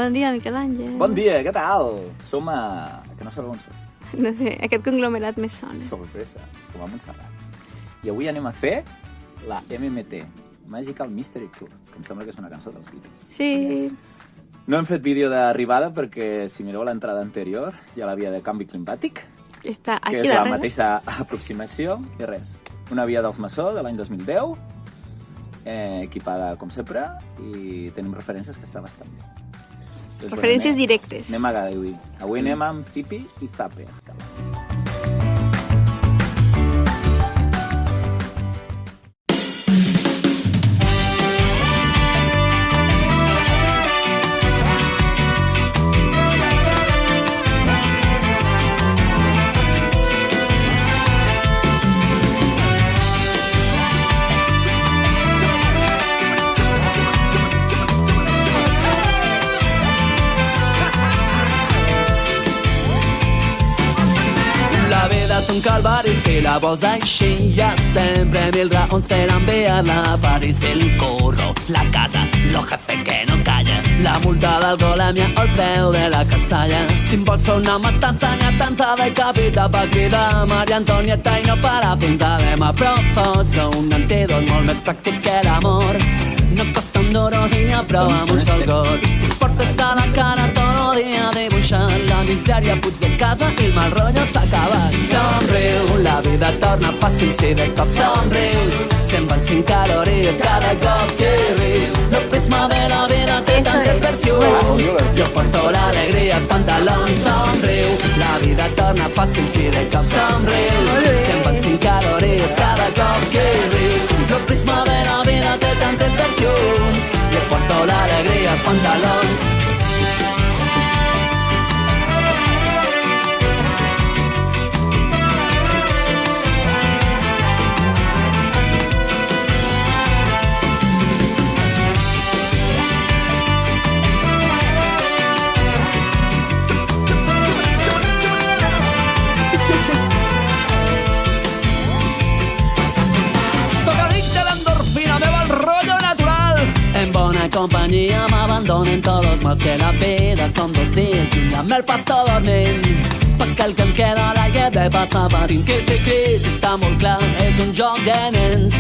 Bon dia, Miquel Àngel. Bon dia, què tal? Som a... que no sabeu on som. No sé, aquest conglomerat més sona. Sorpresa, som a Montserrat. I avui anem a fer la MMT, Magical Mystery Tour, que em sembla que és una cançó dels Beatles. Sí. No hem fet vídeo d'arribada perquè, si mireu l'entrada anterior, hi ha la via de canvi climàtic, Està que aquí és la darrere. mateixa aproximació i res. Una via dels Massó de l'any 2010, equipada com sempre, i tenim referències que està bastant bé. Doncs, Referències directes. Anem a Gadawi. Avui anem amb Zipi i Zape a escala. La vida és un calvari si la vols així. Hi ha sempre mil raons per enviar-la a París. El curro, la casa, lo jefe que no calla, la multa d'alcoholèmia o el preu de la casalla. Si em vols fer una matança, decapita pa cridar Maria Antonieta i no para fins a demà. Proposo un antídot molt més pràctic que l'amor. No costa un duro i n'hi ha prou amb un sol got. I si portes a la cara tot el dia dibuixant la misèria, fuig de casa i el mal rotllo s'acaba. Somriu, la vida torna fàcil si de cop somrius. Se'n van 5 calories cada cop que rius. El prisma de la vida té tantes versions. Jo porto l'alegria als pantalons. Somriu, la vida torna fàcil si de cop somrius. Se'n van 5 calories cada cop que rius. El prisma de la vida té tantes versions. Jo porto l'alegria als pantalons. Compañía me abandonen todos los mals que la vida son 2 dies i ja me'l passo dormint perquè el que em queda a l'aire de passar patint. Que el secret està molt clar, és un joc de nens.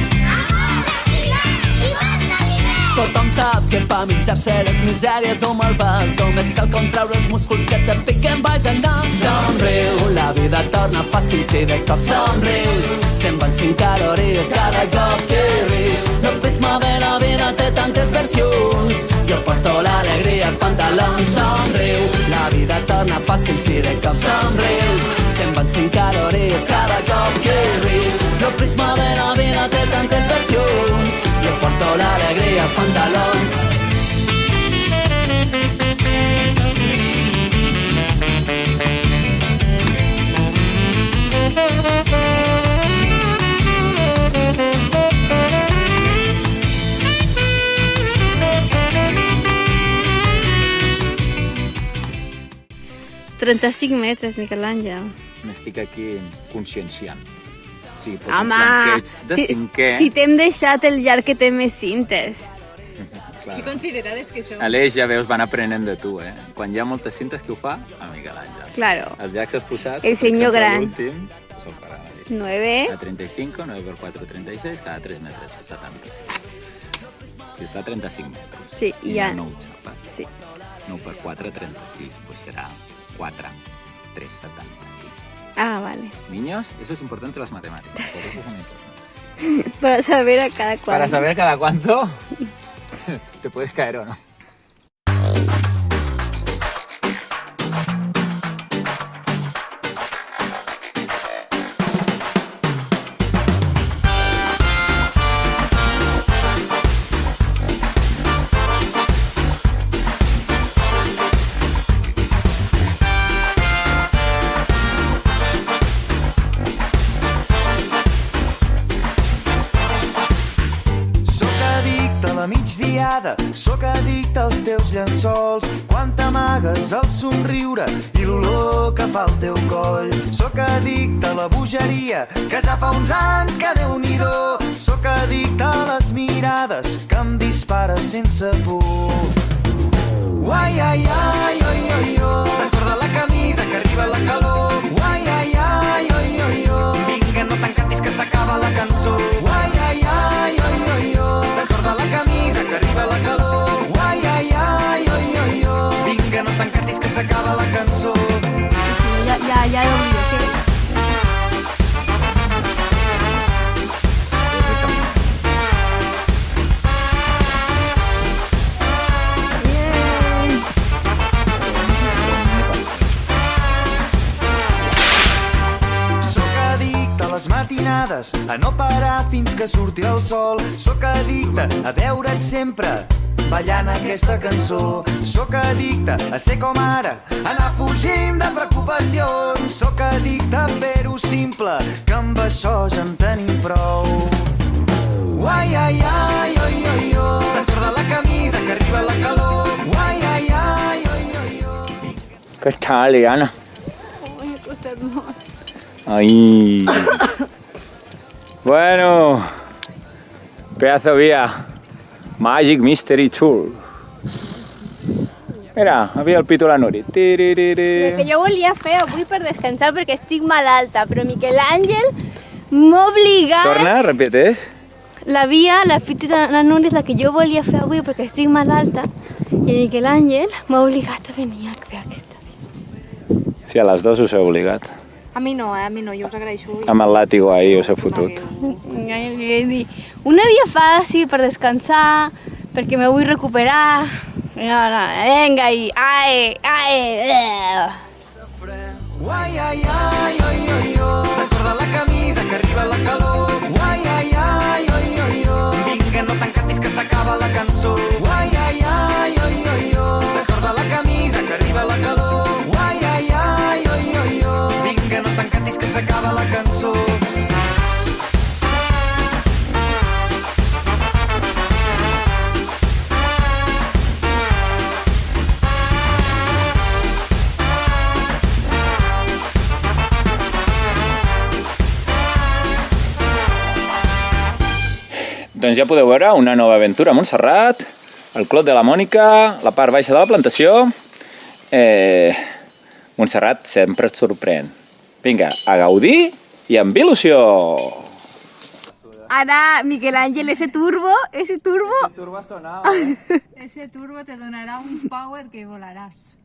Tothom sap que per menjar-se les misèries d'un mal pas només cal contraure els músculs que te piquen baix el nas. Somriu, la vida torna fàcil si de cop somrius. Se'n van 5 calories cada cop que rius. El prisma de la vida té tantes versions. Jo porto l'alegria als pantalons. Somriu, la vida torna fàcil si de cop somrius. Se'n van 5 calories cada cop que rius. El prisma de la vida té tantes versions. Jo porto l'alegria als pantalons. 35 metres, Miquel Àngel. M'estic aquí conscienciant. O sigui, foto Home, blanqueig de cinquè. si t'hem deixat el llarg que té més cintes. Clar. Consideraves que això... Aleix, ja veus, van aprenent de tu, eh? Quan hi ha moltes cintes, qui ho fa? A Miquel Àngel. Claro. Els llacs exposats, El senyor gran. l'últim, pues el farà. 9. A 35, 9 per 4, 36, cada 3 metres, 76. Si està a 35 metres. Sí, i hi ha- 9 xapes. Sí. 9 per 4, 36, pues será 4, 3, 75. Ah, vale. Niños, eso es importante las matemáticas, por eso son importantes. Para saber a cada cual. Para saber cada cuánto te puedes caer o no. migdiada, sóc addicte als teus llençols. Quan t'amagues el somriure i l'olor que fa al teu coll. Sóc addicte a la bogeria, que ja fa uns anys que Déu-n'hi-do. Sóc addicte a les mirades que em dispares sense por. Uai, ai, ai, oi, oi, oi. Descorda la camisa que arriba la calor. Uai, ai, ai, oi, oi, oi. Vinga, no t'encantis que s'acaba la cançó. Uai, ai, ai, oi, oi, oi. Descorda la camisa que arriba la calor. Uai, ai, ai, oi, oi, oi. Vinga, no t'encantis que s'acaba la cançó. Ya lo vi, ¿qué? Bien. Sóc addicte a les matinades, a no parar fins que surti el sol. Sóc addicte a veure't sempre ballant aquesta cançó. Sóc addicte a ser com ara, a anar fugint de preocupacions. Sóc addicte a fer-ho simple, que amb això ja en tenim prou. Uai, ai, ai, oi, oi, oi. Descorda la camisa que arriba la calor. Uai, ai, ai, oi, oi, oi. ¿Qué tal, Liana? Ay, me cuesta mucho. Ay. Bueno, pedazo vía. Magic Mystery Tour. Mira, havia el pito a la Nuri. El que jo volia fer avui per descansar perquè estic malalta, però Miquel Àngel m'ha obligat... Torna, repetes. La via, la fita de la Núria és la que jo volia fer avui perquè estic malalta i Miquel Àngel m'ha obligat a venir a fer aquesta via. Sí, a les dos us he obligat. A mi no, jo us agraeixo. Amb el làtigo ahir us he fotut. Una via fàcil per descansar, perquè me vull recuperar. Venga, i ai. Uai, ai, ai, oi, oi, oi. Descorda la camisa que arriba la calor. Uai, ai, ai, oi, oi, oi. Vinga, no t'encantis que s'acaba la cançó. Uai, ai, ai, oi, oi, oi. Descorda la camisa que arriba la calor. Uai, ai, ai, oi, oi, oi. Vinga, no t'encantis que s'acaba la cançó. Doncs ja podeu veure una nova aventura a Montserrat, el Clot de la Mònica, la part baixa de la plantació. Montserrat sempre et sorprèn. Vinga, a gaudir i amb il·lusió! Ara, Miquel Àngel, ese turbo... Turbo ha sonat, Ese turbo te donará un power que volarás.